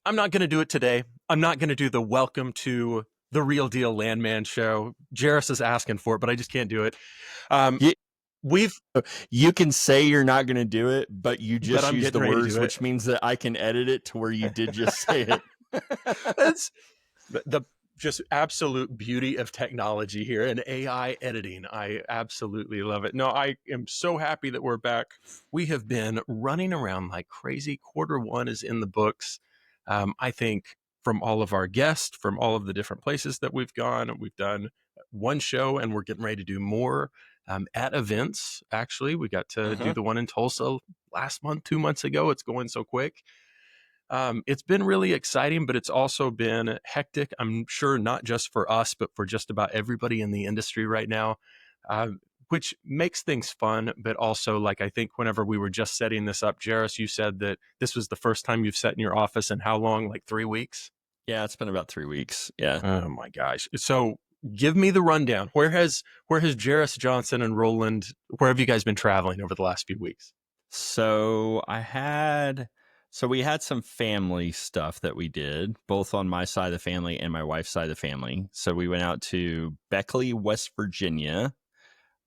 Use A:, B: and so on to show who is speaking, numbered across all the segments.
A: I'm not going to do it today. I'm not going to do the welcome to the Real Deal Landman show. Jerris is asking for it, but I just can't do it.
B: You can say you're not going to do it, but you just use the words, which
A: it.
B: means that I can edit it to where you did just say it.
A: That's the just absolute beauty of technology here and AI editing. I absolutely love it. No, I am so happy that we're back. We have been running around like crazy. Q1 is in the books. I think from all of our guests, from all of the different places that we've gone, we've done one show and we're getting ready to do more at events. Actually, we got to do the one in Tulsa last month, 2 months ago. It's going so quick. It's been really exciting, but it's also been hectic. I'm sure not just for us, but for just about everybody in the industry right now, which makes things fun. But also, like, I think whenever we were just setting this up, Jerris, you said that this was the first time you've sat in your office in how long? Like 3 weeks?
B: Yeah, it's been about 3 weeks. Yeah.
A: Oh my gosh. So give me the rundown. Where has Jerris, Johnson, and Roland, where have you guys been traveling over the last few weeks?
B: So we had some family stuff that we did, both on my side of the family and my wife's side of the family. So we went out to Beckley, West Virginia,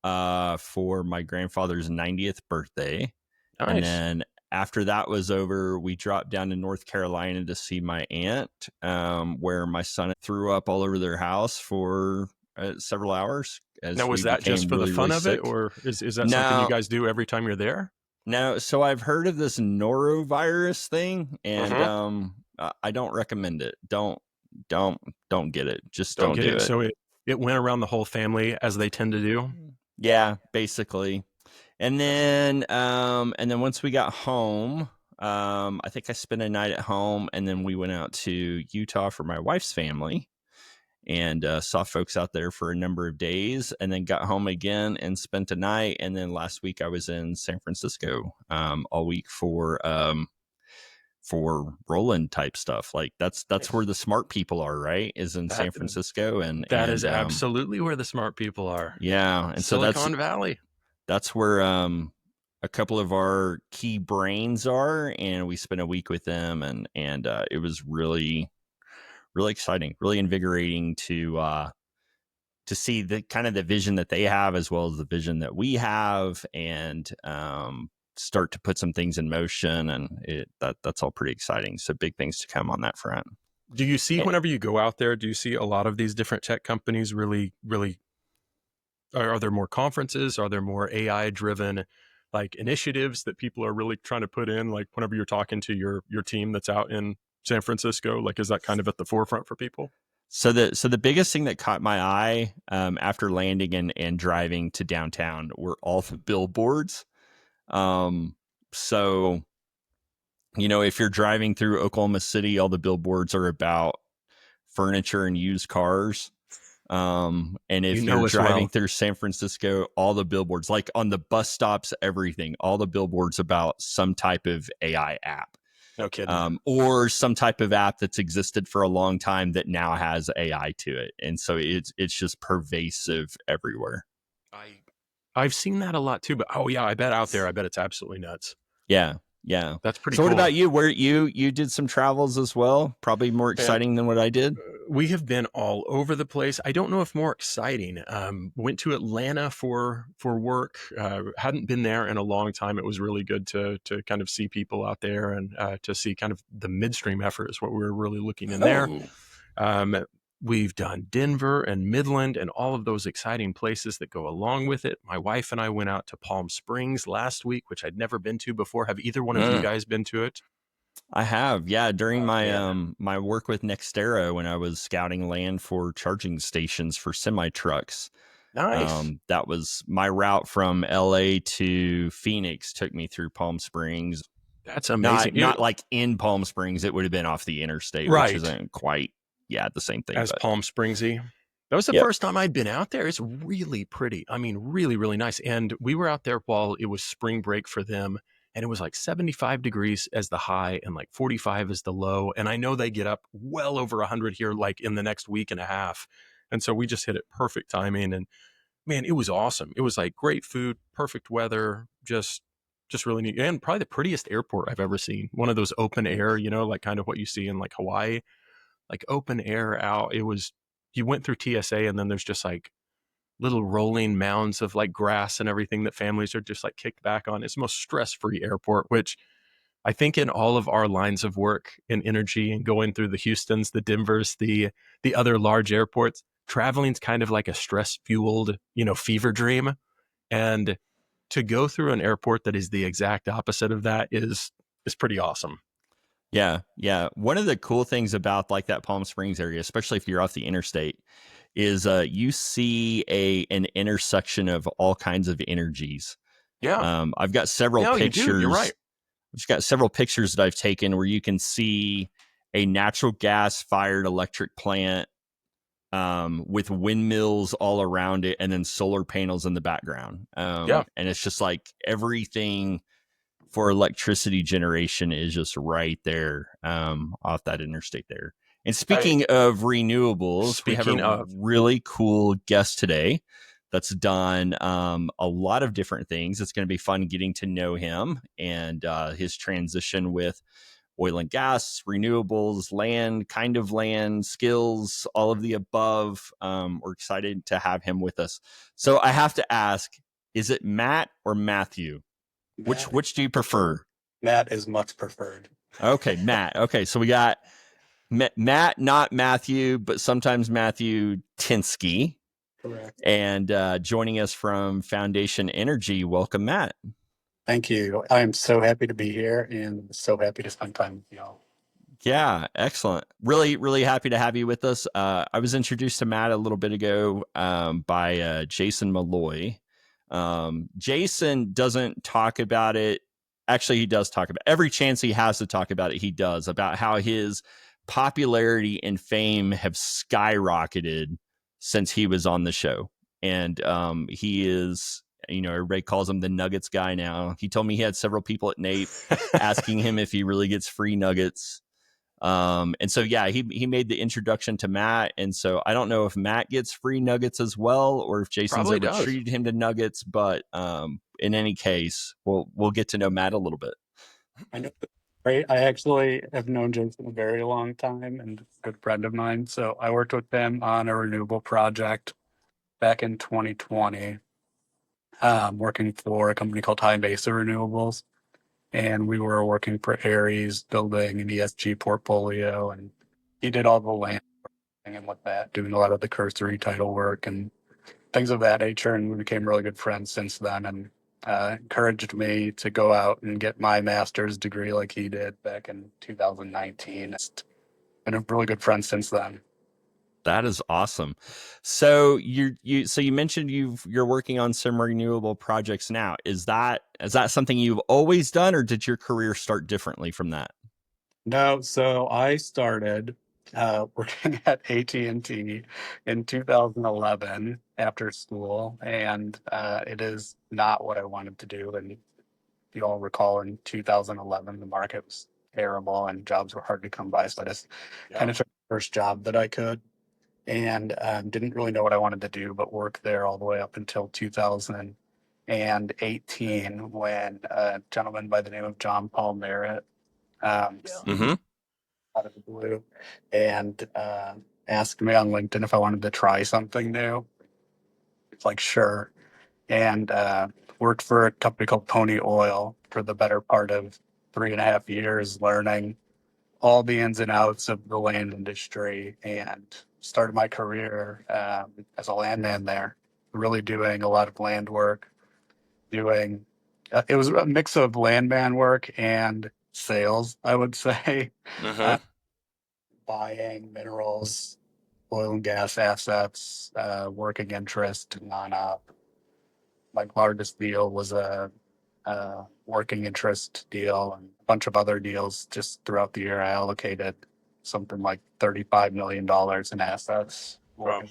B: for my grandfather's 90th birthday.
A: Nice.
B: And then after that was over, we dropped down to North Carolina to see my aunt, where my son threw up all over their house for several hours.
A: Now, was that just for the fun of it, or is that something you guys do every time you're there?
B: No, so I've heard of this norovirus thing, and I don't recommend it. Don't get it. Just don't do it.
A: So it went around the whole family, as they tend to do.
B: Yeah, basically. And then once we got home, I think I spent a night at home, and then we went out to Utah for my wife's family, and saw folks out there for a number of days, and then got home again and spent a night. And then last week I was in San Francisco all week for Roland type stuff. Like that's where the smart people are, right? Is in San Francisco, and
A: that is absolutely where the smart people are.
B: Yeah, and
A: Silicon Valley.
B: That's where a couple of our key brains are, and we spent a week with them, and it was really, really exciting, really invigorating to see the kind of the vision that they have as well as the vision that we have, and start to put some things in motion, and that's all pretty exciting. So big things to come on that front.
A: Do you see, whenever you go out there, do you see a lot of these different tech companies really, really, are there more conferences? Are there more AI driven like initiatives that people are really trying to put in? Like whenever you're talking to your team that's out in San Francisco, like, is that kind of at the forefront for people?
B: So the biggest thing that caught my eye after landing and driving to downtown were all the billboards. So, if you're driving through Oklahoma City, all the billboards are about furniture and used cars. And if you're driving through San Francisco, all the billboards, like on the bus stops, everything, all the billboards about some type of AI app.
A: No kidding.
B: Or some type of app that's existed for a long time that now has AI to it. And so it's just pervasive everywhere.
A: I've seen that a lot too, but I bet out there, I bet it's absolutely nuts.
B: Yeah. That's pretty cool. So what about you? Where you did some travels as well? Probably more exciting than what I did.
A: We have been all over the place. I don't know if more exciting. Went to Atlanta for work. Hadn't been there in a long time. It was really good to kind of see people out there, and to see kind of the midstream effort is what we were really looking in there. We've done Denver and Midland and all of those exciting places that go along with it. My wife and I went out to Palm Springs last week, which I'd never been to before. Have either one of you guys been to it?
B: I have, yeah. During my work with Nextera, when I was scouting land for charging stations for semi trucks.
A: Nice.
B: That was my route from LA to Phoenix. Took me through Palm Springs.
A: That's amazing.
B: Not like in Palm Springs. It would have been off the interstate,
A: right,
B: which isn't quite the same thing
A: as Palm Springsy. That was the
B: Yep.
A: first time I'd been out there. It's really pretty. I mean, really, really nice. And we were out there while it was spring break for them. And it was like 75 degrees as the high and like 45 as the low. And I know they get up well over 100 here, like in the next week and a half. And so we just hit it perfect timing. And man, it was awesome. It was like great food, perfect weather, just really neat. And probably the prettiest airport I've ever seen. One of those open air, like kind of what you see in like Hawaii, like open air out. It was, you went through TSA and then there's just like little rolling mounds of like grass and everything that families are just like kicked back on. It's the most stress-free airport, which I think in all of our lines of work in energy and going through the Houstons, the Denvers, the other large airports, traveling's kind of like a stress-fueled, fever dream. And to go through an airport that is the exact opposite of that is pretty awesome.
B: Yeah, yeah. One of the cool things about like that Palm Springs area, especially if you're off the interstate, is you see an intersection of all kinds of energies.
A: Yeah.
B: I've got several
A: No, you do. You're right.
B: pictures. I've got several pictures that I've taken where you can see a natural gas fired electric plant with windmills all around it, and then solar panels in the background.
A: Yeah.
B: And it's just like everything for electricity generation is just right there off that interstate there. And speaking of renewables, we have
A: Speaking
B: a
A: of,
B: really cool guest today that's done a lot of different things. It's going to be fun getting to know him and his transition with oil and gas, renewables, land, skills, all of the above. We're excited to have him with us. So I have to ask, is it Matt or Matthew? Which do you prefer?
C: Matt is much preferred.
B: Okay, Matt. Okay, so we got Matt, not Matthew, but sometimes Matthew Tynski.
C: Correct.
B: And joining us from Foundation Energy. Welcome, Matt.
C: Thank you. I am so happy to be here and so happy to spend time with y'all.
B: Yeah, excellent. Really, really happy to have you with us. I was introduced to Matt a little bit ago by Jason Malloy. Jason doesn't talk about it. Actually, he does talk about every chance he has to talk about it. He does about how his popularity and fame have skyrocketed since he was on the show. And he is, everybody calls him the Nuggets guy now. He told me he had several people at NAPE asking him if he really gets free nuggets. And so, yeah, he made the introduction to Matt. And so I don't know if Matt gets free nuggets as well, or if Jason's
A: probably
B: ever
A: does.
B: treated him to nuggets. But in any case, we'll get to know Matt a little bit.
C: I know, right? I actually have known Jason a very long time and a good friend of mine. So I worked with him on a renewable project back in 2020, working for a company called High Mesa Renewables. And we were working for Aries, building an ESG portfolio, and he did all the land and with that, doing a lot of the cursory title work and things of that nature. And we became really good friends since then, and encouraged me to go out and get my master's degree like he did back in 2019. It's been a really good friend since then.
B: That is awesome. So you mentioned you're working on some renewable projects now. Is that something you've always done, or did your career start differently from that?
C: No, so I started working at AT&T in 2011 after school, and it is not what I wanted to do. And you all recall in 2011, the market was terrible and jobs were hard to come by. So I just kind of took the first job that I could, and didn't really know what I wanted to do, but worked there all the way up until 2018 when a gentleman by the name of John Paul Merritt
B: Mm-hmm.
C: out of the blue and asked me on LinkedIn if I wanted to try something new. It's like, sure. And worked for a company called Pony Oil for the better part of 3.5 years, learning all the ins and outs of the land industry, and started my career as a landman there, really doing a lot of land work, doing it was a mix of landman work and sales, I would say.
A: Mm-hmm.
C: Buying minerals, oil and gas assets, working interest, non-op. My largest deal was a working interest deal, and a bunch of other deals just throughout the year. I allocated something like $35 million in assets.
A: Wow.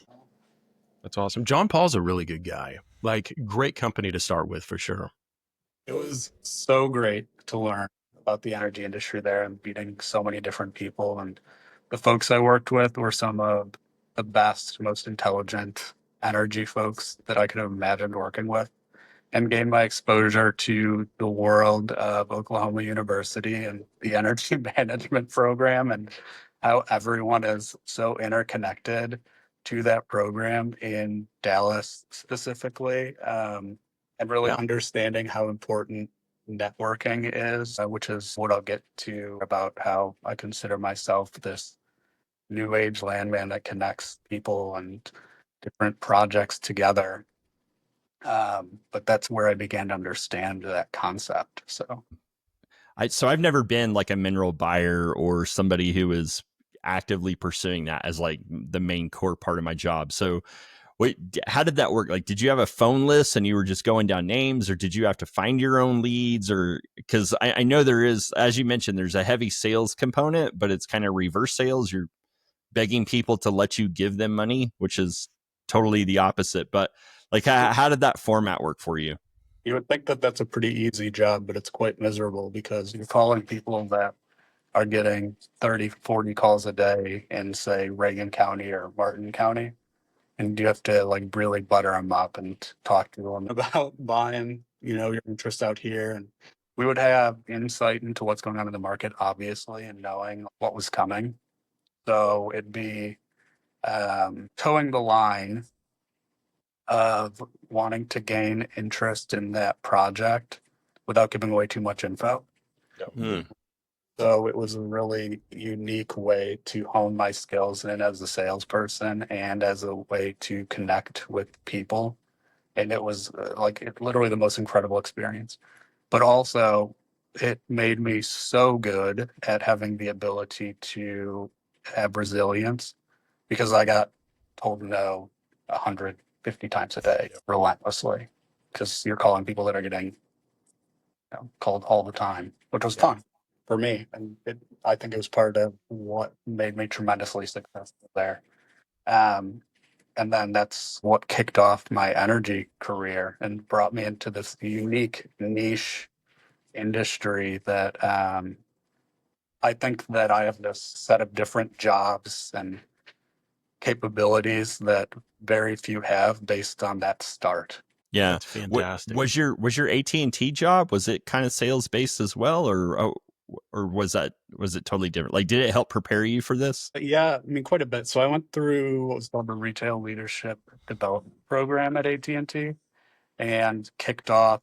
A: That's awesome. John Paul's a really good guy. Like, great company to start with for sure.
C: It was so great to learn about the energy industry there and meeting so many different people. And the folks I worked with were some of the best, most intelligent energy folks that I could have imagined working with, and gained my exposure to the world of Oklahoma University and the energy management program, and how everyone is so interconnected to that program in Dallas specifically, and really
A: Yeah.
C: understanding how important networking is, which is what I'll get to about how I consider myself this new age landman that connects people and different projects together. But that's where I began to understand that concept. So
B: So I've never been like a mineral buyer or somebody who is actively pursuing that as like the main core part of my job. So wait, how did that work? Like, did you have a phone list and you were just going down names, or did you have to find your own leads? Or because I know there is, as you mentioned, there's a heavy sales component, but it's kind of reverse sales. You're begging people to let you give them money, which is totally the opposite. But like, how did that format work for you?
C: you would think that that's a pretty easy job, but it's quite miserable because you're calling people that are getting 30, 40 calls a day in, say, Reagan County or Martin County. And you have to like really butter them up and talk to them about buying, your interest out here. And we would have insight into what's going on in the market, obviously, and knowing what was coming. So it'd be towing the line of wanting to gain interest in that project without giving away too much info.
B: Hmm.
C: So it was a really unique way to hone my skills in as a salesperson and as a way to connect with people. And it was literally the most incredible experience. But also, it made me so good at having the ability to have resilience because I got told no 150 times a day relentlessly because you're calling people that are getting called all the time, which was fun for me. And I think it was part of what made me tremendously successful there. Um, and then that's what kicked off my energy career and brought me into this unique niche industry that I think that I have this set of different jobs and capabilities that very few have based on that start.
B: Yeah.
A: That's fantastic.
B: Was your AT&T job, was it kind of sales based as well, or was it totally different? Like, did it help prepare you for this?
C: But yeah, I mean, quite a bit. So I went through what was called the Retail Leadership Development Program at AT&T and kicked off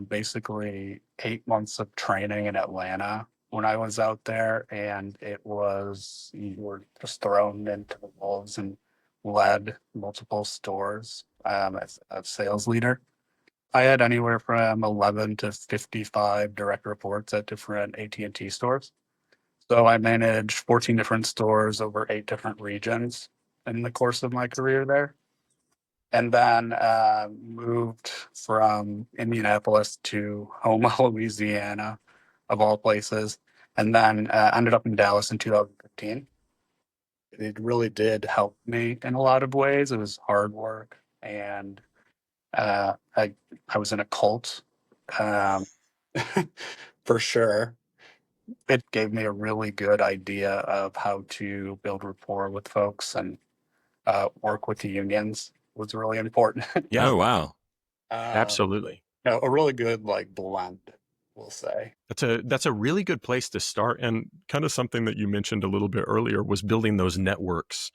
C: basically 8 months of training in Atlanta when I was out there. And it was, you were just thrown into the wolves and led multiple stores as a sales leader. I had anywhere from 11 to 55 direct reports at different AT&T stores. So I managed 14 different stores over 8 different regions in the course of my career there. And then moved from Indianapolis to Houma, Louisiana, of all places, and then ended up in Dallas in 2015. It really did help me in a lot of ways. It was hard work, and uh, I I was in a cult, um, for sure. It gave me a really good idea of how to build rapport with folks and work with the unions was really important.
A: Yeah,
B: Oh, wow.
C: uh,
A: absolutely.
C: a really good like blend, we'll say.
A: That's a really good place to start, and kind of something that you mentioned a little bit earlier was building those networks.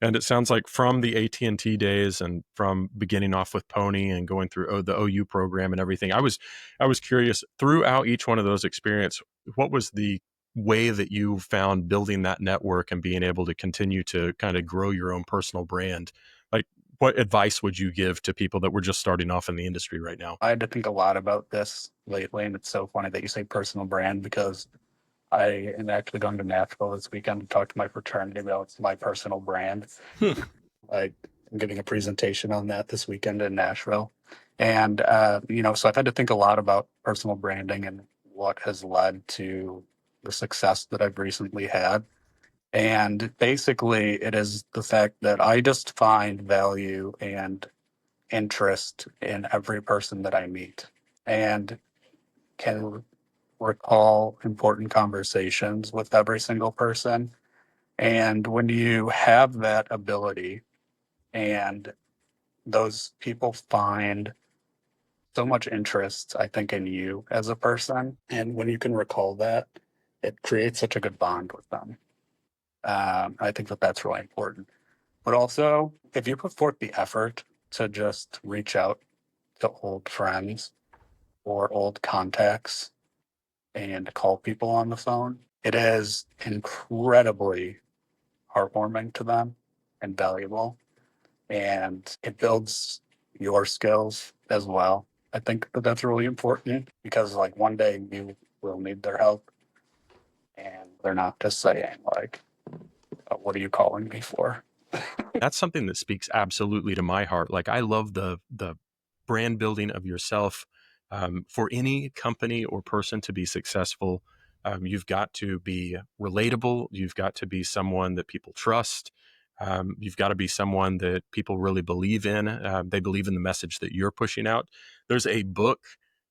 A: And it sounds like from the AT&T days and from beginning off with Pony and going through the OU program and everything, I was curious throughout each one of those experiences, what was the way that you found building that network and being able to continue to kind of grow your own personal brand? Like, what advice would you give to people that were just starting off in the industry right now?
C: I had to think a lot about this lately, and it's so funny that you say personal brand because I am actually going to Nashville this weekend to talk to my fraternity about my personal brand.
B: Hmm.
C: I am giving a presentation on that this weekend in Nashville. And, so I've had to think a lot about personal branding and what has led to the success that I've recently had. And basically, it is the fact that I just find value and interest in every person that I meet and can recall important conversations with every single person. And when you have that ability and those people find so much interest, I think, in you as a person, and when you can recall that, it creates such a good bond with them. I think that that's really important. But also, if you put forth the effort to just reach out to old friends or old contacts and call people on the phone, it is incredibly heartwarming to them and valuable. And it builds your skills as well. I think that that's really important because, like, one day you will need their help and they're not just saying, like, what are you calling me for?
A: That's something that speaks absolutely to my heart. Like I love the brand building of yourself. For any company or person to be successful, you've got to be relatable. You've got to be someone that people trust. You've got to be someone that people really believe in. They believe in the message that you're pushing out. There's a book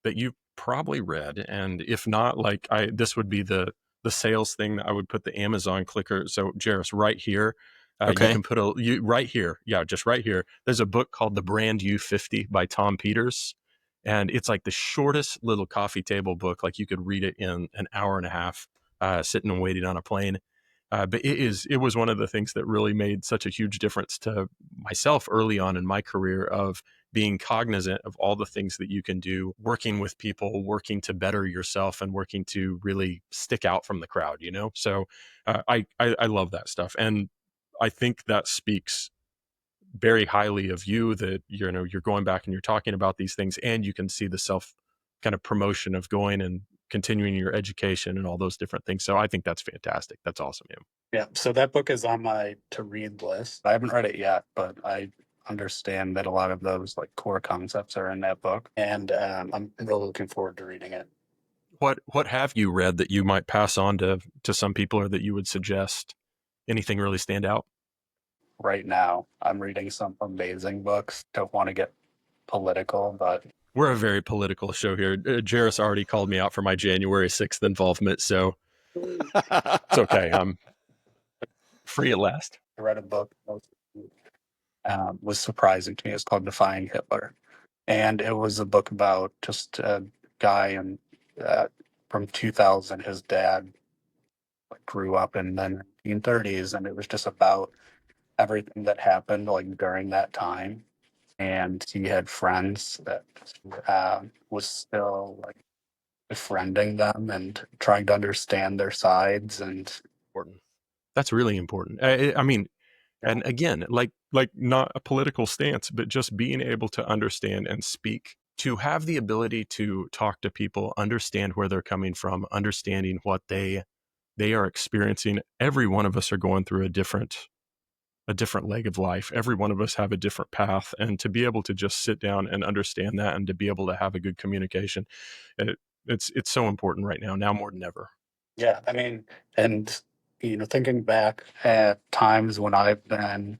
A: that you probably read, and if not, like this would be the sales thing that I would put the Amazon clicker. So Jerris, right here, you
B: Okay.
A: can put right here. Yeah, just right here. There's a book called The Brand You 50 by Tom Peters. And it's like the shortest little coffee table book. Like you could read it in an hour and a half, sitting and waiting on a plane. But it was one of the things that really made such a huge difference to myself early on in my career of being cognizant of all the things that you can do, working with people, working to better yourself, and working to really stick out from the crowd. So I love that stuff, and I think that speaks very highly of you that you're going back and you're talking about these things, and you can see the self kind of promotion of going and continuing your education and all those different things. So I think that's fantastic. That's awesome.
C: Yeah, so that book is on my to read list. I haven't read it yet, but I understand that a lot of those like core concepts are in that book, and I'm really looking forward to reading it.
A: What have you read that you might pass on to some people, or that you would suggest? Anything really stand out?
C: Right now, I'm reading some amazing books. Don't want to get political, but
A: We're a very political show here. Jerris already called me out for my January 6th involvement, so it's okay. I'm free at last.
C: I read a book that was surprising to me. It's called Defying Hitler, and it was a book about just a guy and from 2000, his dad like, grew up in the 1930s, and it was just about everything that happened like during that time. And he had friends that was still like befriending them and trying to understand their sides. And
A: Important. That's really important. I mean,
C: yeah,
A: and again, like not a political stance, but just being able to understand and speak, to have the ability to talk to people, understand where they're coming from, understanding what they are experiencing. Every one of us are going through a different leg of life. Every one of us have a different path, and to be able to just sit down and understand that, and to be able to have a good communication, it's so important right now more than ever.
C: yeah, I mean, and thinking back at times when I've been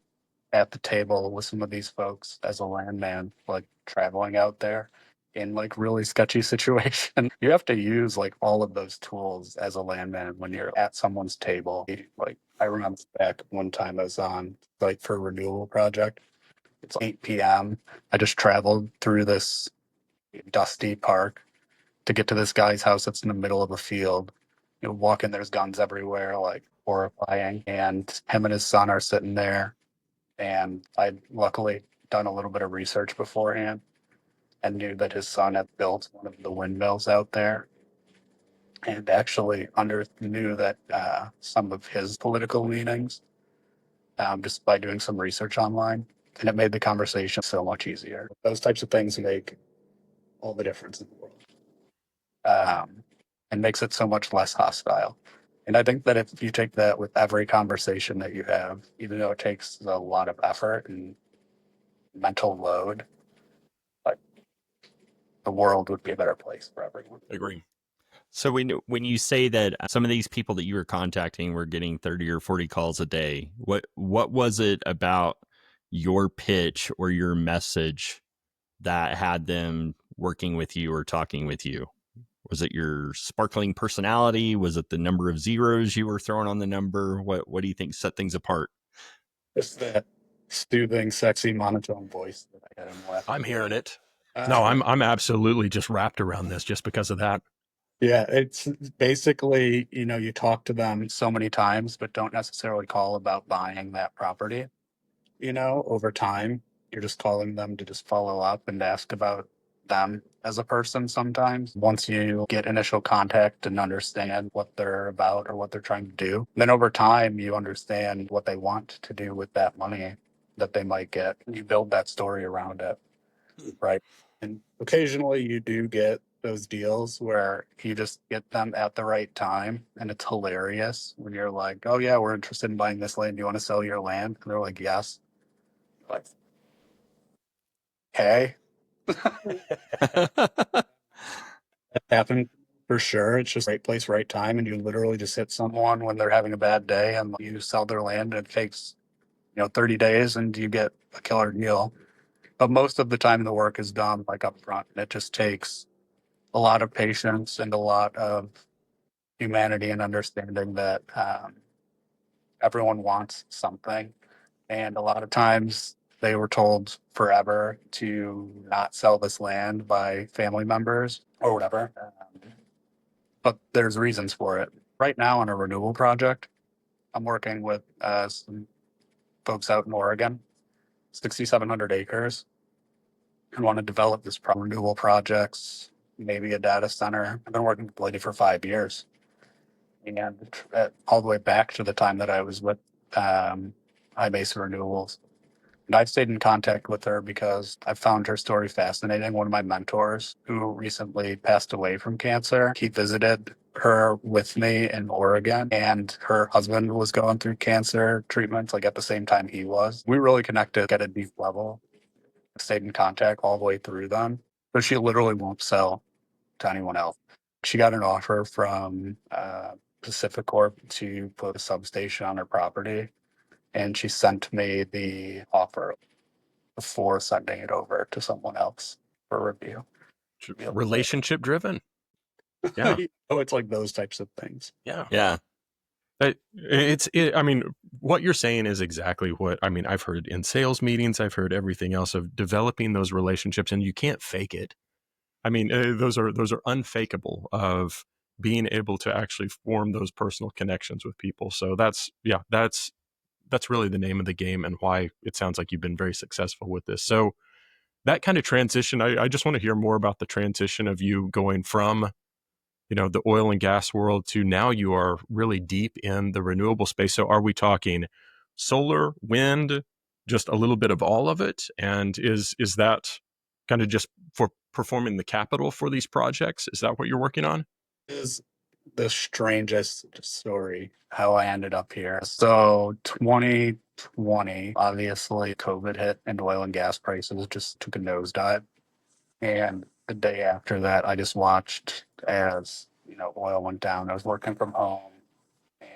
C: at the table with some of these folks as a landman, like traveling out there in like really sketchy situation. You have to use like all of those tools as a landman when you're at someone's table. Like I remember back one time I was on like for a renewable project. It's 8 p.m. I just traveled through this dusty park to get to this guy's house that's in the middle of a field. Walk in, there's guns everywhere, like horrifying. And him and his son are sitting there, and I'd luckily done a little bit of research beforehand and knew that his son had built one of the windmills out there, and actually knew that some of his political leanings just by doing some research online. And it made the conversation so much easier. Those types of things make all the difference in the world, and makes it so much less hostile. And I think that if you take that with every conversation that you have, even though it takes a lot of effort and mental load, like the world would be a better place for everyone.
A: Agree.
B: So when you say that some of these people that you were contacting were getting 30 or 40 calls a day, what was it about your pitch or your message that had them working with you or talking with you? Was it your sparkling personality? Was it the number of zeros you were throwing on the number? What do you think set things apart?
C: Just that soothing, sexy, monotone voice that I had him with.
A: I'm hearing it. No, I'm absolutely just wrapped around this just because of that.
C: Yeah, it's basically, you talk to them so many times, but don't necessarily call about buying that property. Over time, you're just calling them to just follow up and ask about them as a person sometimes. Once you get initial contact and understand what they're about or what they're trying to do, then over time, you understand what they want to do with that money that they might get. You build that story around it, right? And occasionally you do get those deals where you just get them at the right time. And it's hilarious when you're like, oh, yeah, we're interested in buying this land. Do you want to sell your land? And they're like, yes. Like, okay. That happened for sure. It's just right place, right time. And you literally just hit someone when they're having a bad day and you sell their land and it takes, 30 days and you get a killer deal. But most of the time the work is done like up front. And it just takes a lot of patience and a lot of humanity and understanding that everyone wants something. And a lot of times they were told forever to not sell this land by family members or whatever. But there's reasons for it. Right now on a renewable project, I'm working with some folks out in Oregon, 6,700 acres, and want to develop this renewable projects, maybe a data center. I've been working with the lady for 5 years. And all the way back to the time that I was with High Base Renewables. And I've stayed in contact with her because I found her story fascinating. One of my mentors who recently passed away from cancer, he visited her with me in Oregon, and her husband was going through cancer treatment like at the same time he was. We really connected at a deep level, stayed in contact all the way through them. But she literally won't sell to anyone else. She got an offer from Pacific Corp to put a substation on her property, and she sent me the offer before sending it over to someone else for review.
A: Relationship driven. Yeah.
C: It's like those types of things.
A: Yeah.
B: Yeah.
A: I mean, what you're saying is exactly what, I mean, I've heard in sales meetings, I've heard everything else of developing those relationships, and you can't fake it. I mean, those are unfakeable, of being able to actually form those personal connections with people. So that's really the name of the game, and why it sounds like you've been very successful with this. So that kind of transition, I just want to hear more about the transition of you going from, the oil and gas world to now you are really deep in the renewable space. So are we talking solar, wind, just a little bit of all of it? And is that kind of just for performing the capital for these projects? Is that what you're working on?
C: Is the strangest story how I ended up here. So 2020, obviously COVID hit and oil and gas prices just took a nosedive. And the day after that, I just watched as, oil went down. I was working from home.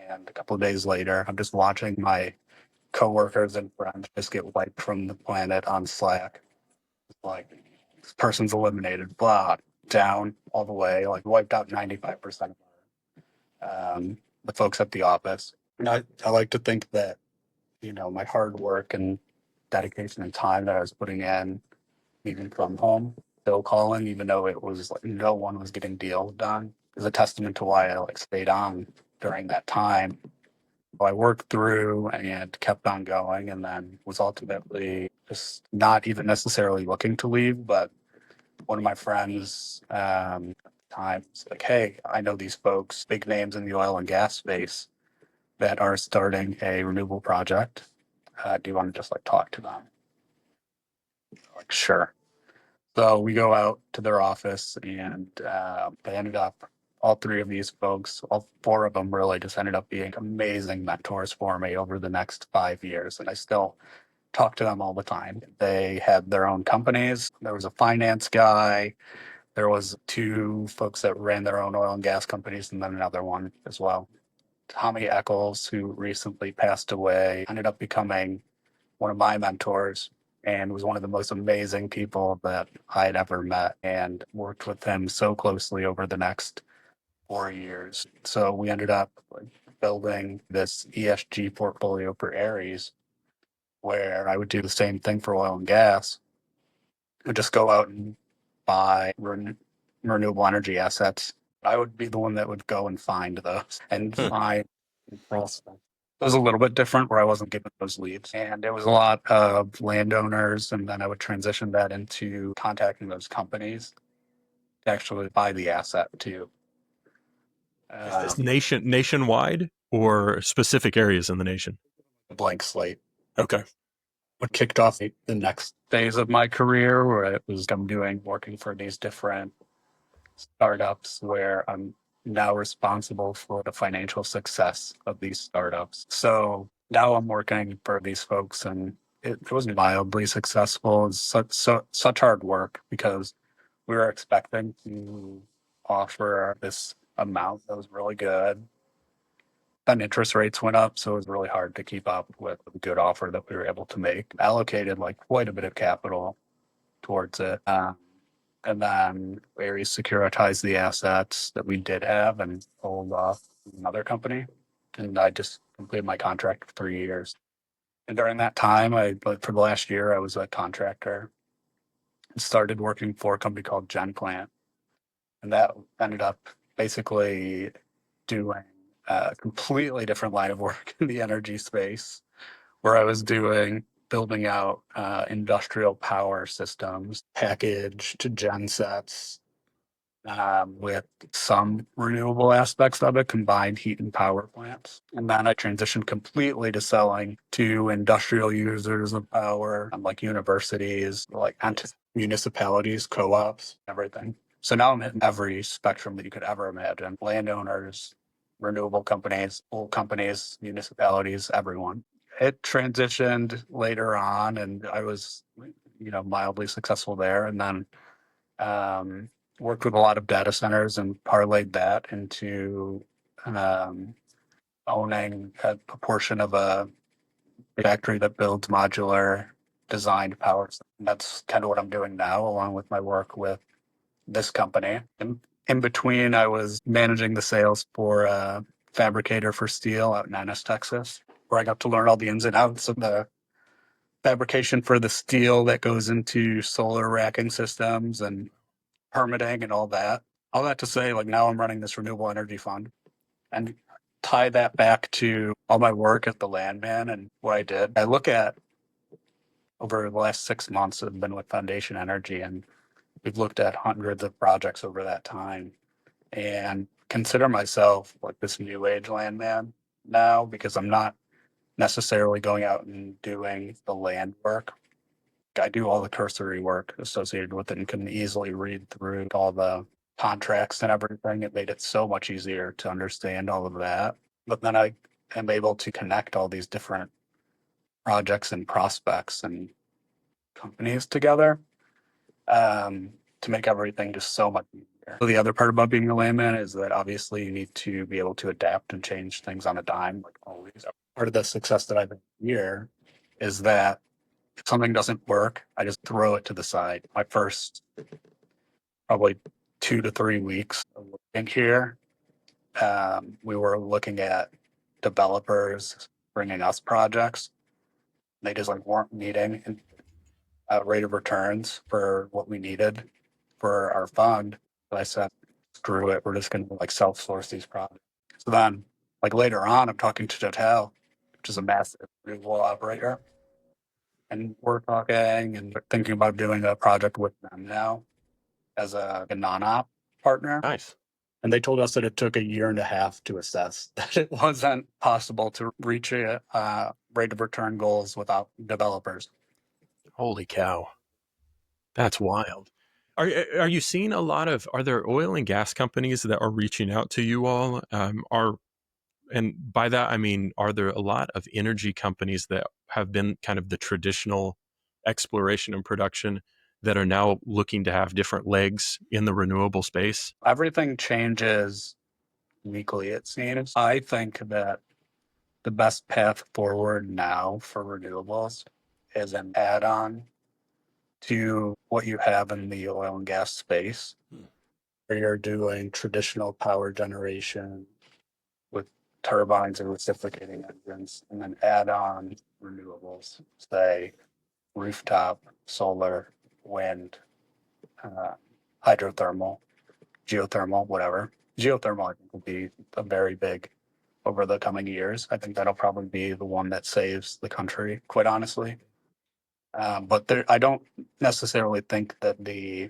C: And a couple of days later, I'm just watching my coworkers and friends just get wiped from the planet on Slack. Like, this person's eliminated, blah, down all the way, like wiped out 95% of the folks at the office. And I like to think that, my hard work and dedication and time that I was putting in, even from home, still calling, even though it was like no one was getting deals done, is a testament to why I stayed on during that time. I worked through and kept on going, and then was ultimately just not even necessarily looking to leave, but one of my friends at the time was like, hey, I know these folks, big names in the oil and gas space, that are starting a renewable project. Do you want to just talk to them? Like, sure. So we go out to their office, and they ended up, all three of these folks, all four of them really just ended up being amazing mentors for me over the next 5 years. And I still talk to them all the time. They had their own companies. There was a finance guy, There was two folks that ran their own oil and gas companies, and then another one as well. Tommy Eccles, who recently passed away, ended up becoming one of my mentors and was one of the most amazing people that I had ever met, and worked with him so closely over the next 4 years. So we ended up building this ESG portfolio for Aries, where I would do the same thing for oil and gas. I would just go out and buy renewable energy assets. I would be the one that would go and find those and
A: Hmm.
C: find and prospect. It was a little bit different where I wasn't given those leads. And it was a lot of landowners. And then I would transition that into contacting those companies to actually buy the asset too.
A: Is this nationwide or specific areas in the nation?
C: A blank slate.
A: Okay.
C: What kicked off the next phase of my career where it was working for these different startups where I'm now responsible for the financial success of these startups. So now I'm working for these folks, and it was mildly successful. It's such hard work because we were expecting to offer this amount that was really good. Then interest rates went up, so it was really hard to keep up with the good offer that we were able to make. Allocated like quite a bit of capital towards it. And then Aries securitized the assets that we did have and sold off another company. And I just completed my contract for 3 years. And during that time, but for the last year, I was a contractor and started working for a company called GenPlant. And that ended up basically doing a completely different line of work in the energy space, where I was building out industrial power systems, packaged gensets, with some renewable aspects of it, combined heat and power plants. And then I transitioned completely to selling to industrial users of power, like universities, like municipalities, co-ops, everything. So now I'm hitting every spectrum that you could ever imagine: landowners, renewable companies, oil companies, municipalities, everyone. It transitioned later on, and I was, mildly successful there. And then um, worked with a lot of data centers and parlayed that into um, owning a portion of a factory that builds modular designed power. That's kind of what I'm doing now, along with my work with this company. In between, I was managing the sales for a fabricator for steel out in Ennis, Texas, where I got to learn all the ins and outs of the fabrication for the steel that goes into solar racking systems and permitting and all that. All that to say, like, now I'm running this renewable energy fund and tie that back to all my work at the Landman and what I did. I look at over the last 6 months, I've been with Foundation Energy, and we've looked at hundreds of projects over that time, and consider myself like this new age landman now, because I'm not necessarily going out and doing the land work. I do all the cursory work associated with it and can easily read through all the contracts and everything. It made it so much easier to understand all of that. But then I am able to connect all these different projects and prospects and companies together, to make everything just so much easier. So the other part about being a layman is that obviously you need to be able to adapt and change things on a dime, like always. Part of the success that I've had here is that if something doesn't work, I just throw it to the side. My first probably 2 to 3 weeks of working here, we were looking at developers bringing us projects. They just like weren't meeting rate of returns for what we needed for our fund. But I said, screw it, we're just going to like self-source these projects. So then, like later on, I'm talking to Total, which is a massive renewable operator, and we're talking and thinking about doing a project with them now as a non-op partner.
A: Nice.
C: And they told us that it took a year and a half to assess that it wasn't possible to reach a rate of return goals without developers.
A: Holy cow. That's wild. Are you seeing a lot of, are there oil and gas companies that are reaching out to you all? And by that, I mean, are there a lot of energy companies that have been kind of the traditional exploration and production that are now looking to have different legs in the renewable space?
C: Everything changes weekly, it seems. I think that the best path forward now for renewables is an add-on to what you have in the oil and gas space, where you're doing traditional power generation with turbines and reciprocating engines, and then add on renewables, say rooftop, solar, wind, uh, hydrothermal, geothermal, whatever. Geothermal, I think, will be a very big over the coming years. I think that'll probably be the one that saves the country, quite honestly. But I don't necessarily think that the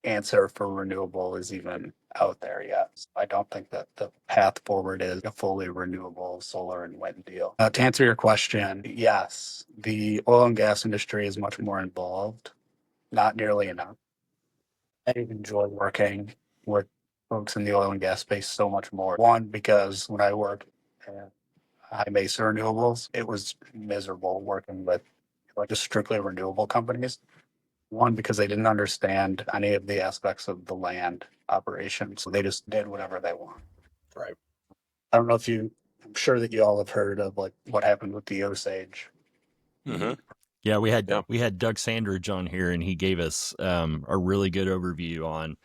C: answer for renewable is even out there yet. I don't think that the path forward is a fully renewable solar and wind deal. To answer your question, yes, the oil and gas industry is much more involved, not nearly enough. I enjoy working with folks in the oil and gas space so much more. One, because when I worked at High Mesa Renewables, it was miserable working with like just strictly renewable companies. One, because they didn't understand any of the aspects of the land operation. So they just did whatever they want.
A: Right.
C: I don't know if I'm sure that you all have heard of like what happened with the Osage.
A: Mm-hmm.
B: Yeah, we had
A: Yeah.
B: Doug Sandridge on here, and he gave us a really good overview on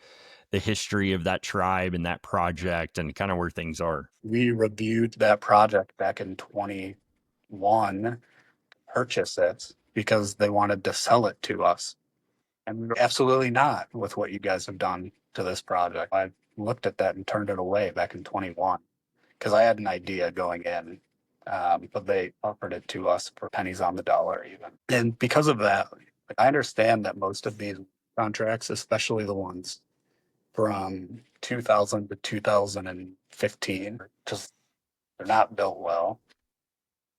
B: the history of that tribe and that project and kind of where things are.
C: We reviewed that project back in 21, purchase it because they wanted to sell it to us. And we were absolutely not with what you guys have done to this project. I looked at that and turned it away back in 21 because I had an idea going in, but they offered it to us for pennies on the dollar even. And because of that, I understand that most of these contracts, especially the ones from 2000 to 2015, just they're not built well.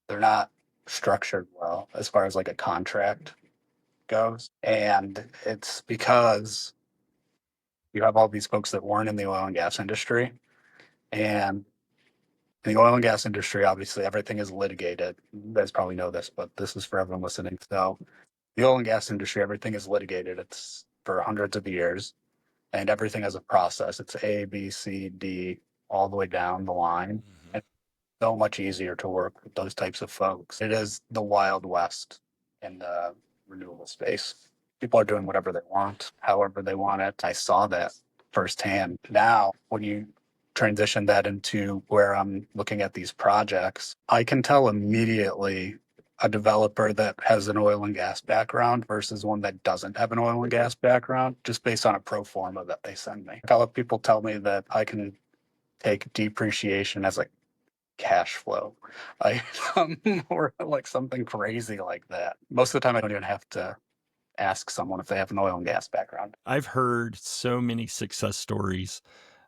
C: They're not structured well as far as like a contract goes. And it's because you have all these folks that weren't in the oil and gas industry. And in the oil and gas industry, obviously, everything is litigated. You guys probably know this, but this is for everyone listening. So, the oil and gas industry, everything is litigated. It's for hundreds of years, and everything has a process. It's A, B, C, D, all the way down the line. And it's so much easier to work with those types of folks. It is the Wild West in the renewable space. People are doing whatever they want, however they want it. I saw that firsthand. Now, when you transition that into where I'm looking at these projects, I can tell immediately a developer that has an oil and gas background versus one that doesn't have an oil and gas background, just based on a pro forma that they send me. A lot of people tell me that I can take depreciation as a cash flow. Or like something crazy like that. Most of the time, I don't even have to ask someone if they have an oil and gas background.
B: I've heard so many success stories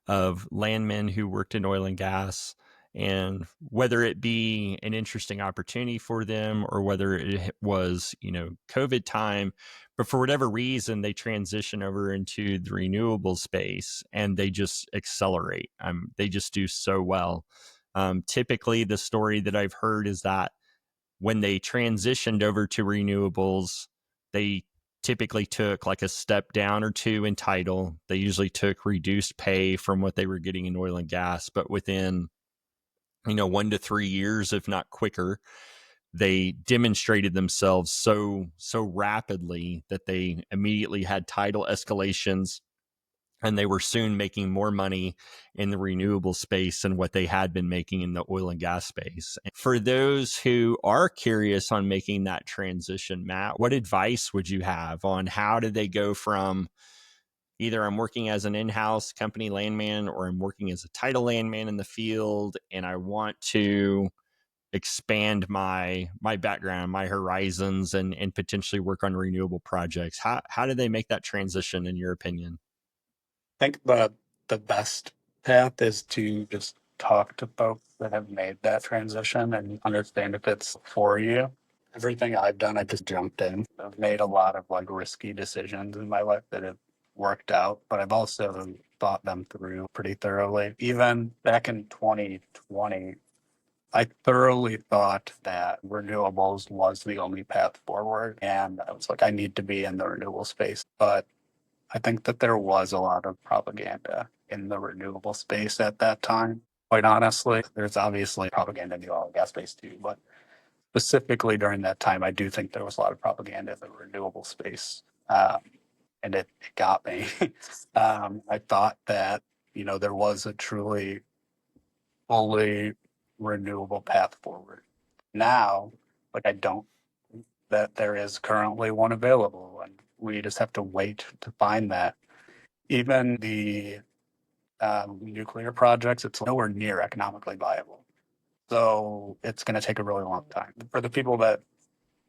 B: of landmen who worked in oil and gas, and whether it be an interesting opportunity for them or whether it was, COVID time, but for whatever reason, they transition over into the renewable space and they just accelerate. They just do so well. Typically, the story that I've heard is that when they transitioned over to renewables, they typically took like a step down or two in title. They usually took reduced pay from what they were getting in oil and gas, but within 1 to 3 years, if not quicker, they demonstrated themselves so rapidly that they immediately had title escalations, and they were soon making more money in the renewable space than what they had been making in the oil and gas space. For those who are curious on making that transition, Matt, what advice would you have on how do they go from either I'm working as an in-house company landman or I'm working as a title landman in the field and I want to expand my background, my horizons, and potentially work on renewable projects? How do they make that transition, in your opinion?
C: I think the best path is to just talk to folks that have made that transition and understand if it's for you. Everything I've done, I just jumped in. I've made a lot of like risky decisions in my life that have worked out, but I've also thought them through pretty thoroughly. Even back in 2020, I thoroughly thought that renewables was the only path forward. And I was like, I need to be in the renewable space. But I think that there was a lot of propaganda in the renewable space at that time. Quite honestly, there's obviously propaganda in the oil and gas space too, but specifically during that time, I do think there was a lot of propaganda in the renewable space. And it got me. I thought that, there was a truly fully renewable path forward. Now, like I don't think that there is currently one available, and we just have to wait to find that. Even the nuclear projects, it's nowhere near economically viable. So it's going to take a really long time. For the people that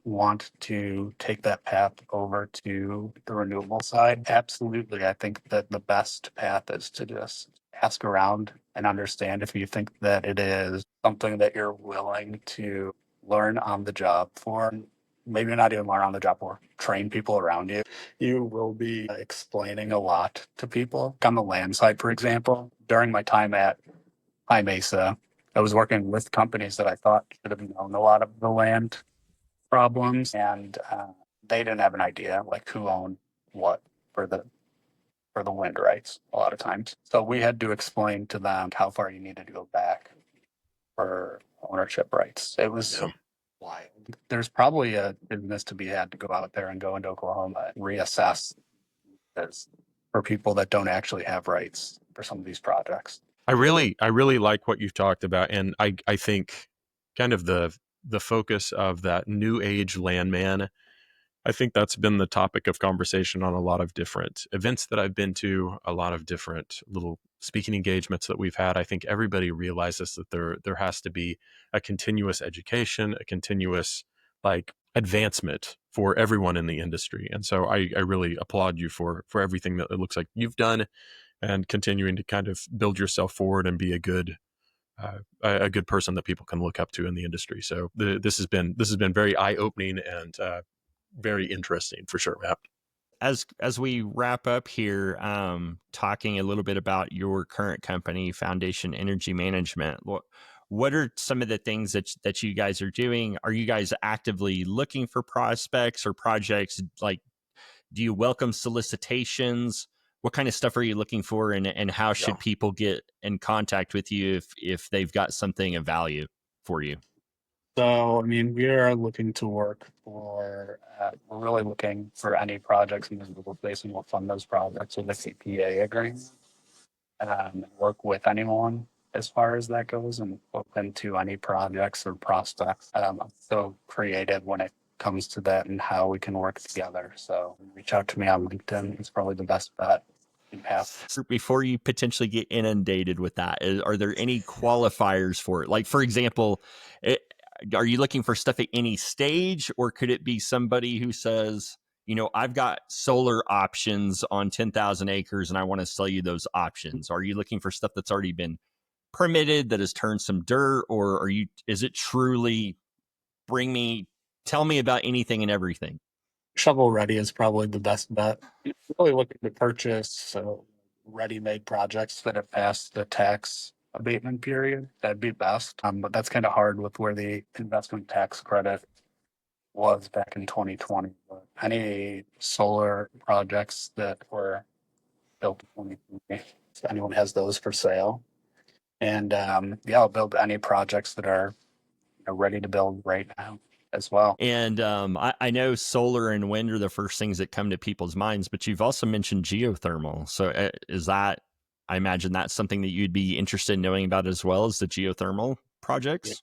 C: want to take that path over to the renewable side, absolutely. I think that the best path is to just ask around and understand if you think that it is something that you're willing to learn on the job for. Maybe not even learn on the job for, train people around you. You will be explaining a lot to people. On the land side, for example, during my time at High Mesa, I was working with companies that I thought should have known a lot of the land problems, and they didn't have an idea like who owned what for the wind rights a lot of times. So we had to explain to them how far you needed to go back for ownership rights. It was wild. There's probably a business to be had to go out there and go into Oklahoma and reassess this for people that don't actually have rights for some of these projects.
A: I really like what you've talked about, and I think kind of the focus of that new age landman. I think that's been the topic of conversation on a lot of different events that I've been to, a lot of different little speaking engagements that we've had. I think everybody realizes that there has to be a continuous education, a continuous like advancement for everyone in the industry. And so I really applaud you for everything that it looks like you've done and continuing to kind of build yourself forward and be a good person that people can look up to in the industry. So this has been very eye opening and very interesting for sure, Matt.
B: As we wrap up here, talking a little bit about your current company, Foundation Energy Management, what are some of the things that you guys are doing? Are you guys actively looking for prospects or projects? Like, do you welcome solicitations? What kind of stuff are you looking for, and how should people get in contact with you if they've got something of value for you?
C: So, I mean, we are looking to work for, we're really looking for any projects in the renewable space, and we'll fund those projects with a CPA agreement. Work with anyone as far as that goes and open to any projects or prospects. I'm so creative when it comes to that and how we can work together. So reach out to me on LinkedIn. It's probably the best bet you have.
B: Before you potentially get inundated with that, are there any qualifiers for it? Like, for example, are you looking for stuff at any stage, or could it be somebody who says, I've got solar options on 10,000 acres and I want to sell you those options? Are you looking for stuff that's already been permitted, that has turned some dirt, or is it truly tell me about anything and everything?
C: Shovel ready is probably the best bet. Really looking to purchase ready-made projects that have passed the tax abatement period. That'd be best. But that's kind of hard with where the investment tax credit was back in 2020. But any solar projects that were built in 2020, if anyone has those for sale. And I'll build any projects that are ready to build right now as well.
B: And I know solar and wind are the first things that come to people's minds, but you've also mentioned geothermal. So is that, I imagine that's something that you'd be interested in knowing about as well as the geothermal projects?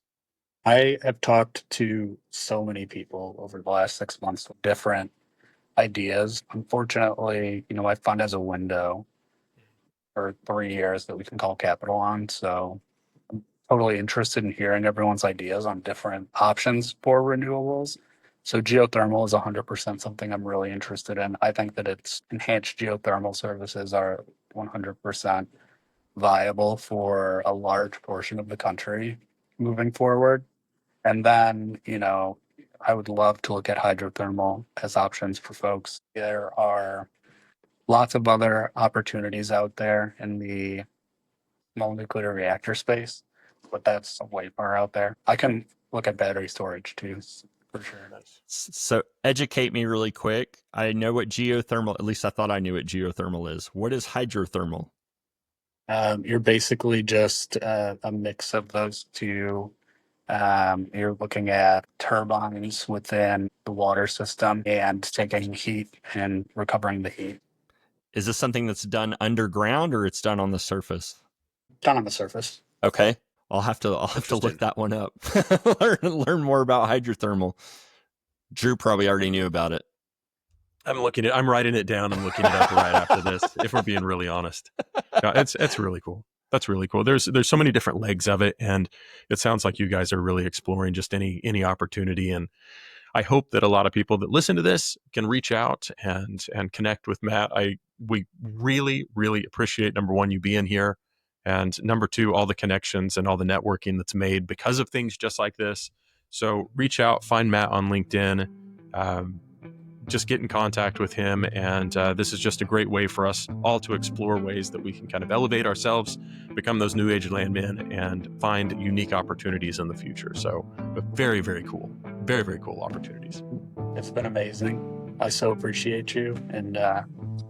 C: I have talked to so many people over the last 6 months with different ideas. Unfortunately, my fund has a window for 3 years that we can call capital on. So I'm totally interested in hearing everyone's ideas on different options for renewables. So geothermal is 100% something I'm really interested in. I think that it's enhanced geothermal services are 100% viable for a large portion of the country moving forward. And then, I would love to look at hydrothermal as options for folks. There are lots of other opportunities out there in the small nuclear reactor space. but that's way far out there. I can look at battery storage too, for sure.
A: Nice.
B: So educate me really quick. I know what geothermal, at least I thought I knew what geothermal is. What is hydrothermal?
C: You're basically just a mix of those two. You're looking at turbines within the water system and taking heat and recovering the heat.
B: Is this something that's done underground or it's done on the surface?
C: Done on the surface.
B: Okay. I'll have to look that one up. learn more about hydrothermal. Drew probably already knew about it.
A: I'm writing it down and looking it up right after this, if we're being really honest. Yeah, it's really cool. That's really cool. There's so many different legs of it, and it sounds like you guys are really exploring just any opportunity. And I hope that a lot of people that listen to this can reach out and connect with Matt. We really, really appreciate, number one, you being here, and number two, all the connections and all the networking that's made because of things just like this. So reach out, find Matt on LinkedIn. Just get in contact with him. And this is just a great way for us all to explore ways that we can kind of elevate ourselves, become those new age landmen, and find unique opportunities in the future. So very, very cool. Very, very cool opportunities.
C: It's been amazing. I so appreciate you, and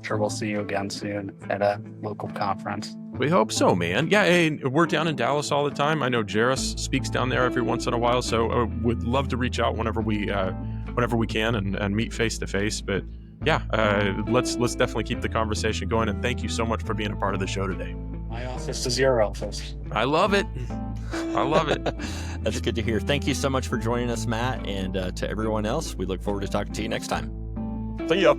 C: sure we'll see you again soon at a local conference.
A: We hope so, man. Yeah, and we're down in Dallas all the time. I know Jerris speaks down there every once in a while, so would love to reach out whenever we can and meet face to face. But yeah, let's definitely keep the conversation going. And thank you so much for being a part of the show today.
C: My office is your office.
A: I love it. I love it.
B: That's good to hear. Thank you so much for joining us, Matt, and to everyone else, we look forward to talking to you next time.
A: See ya.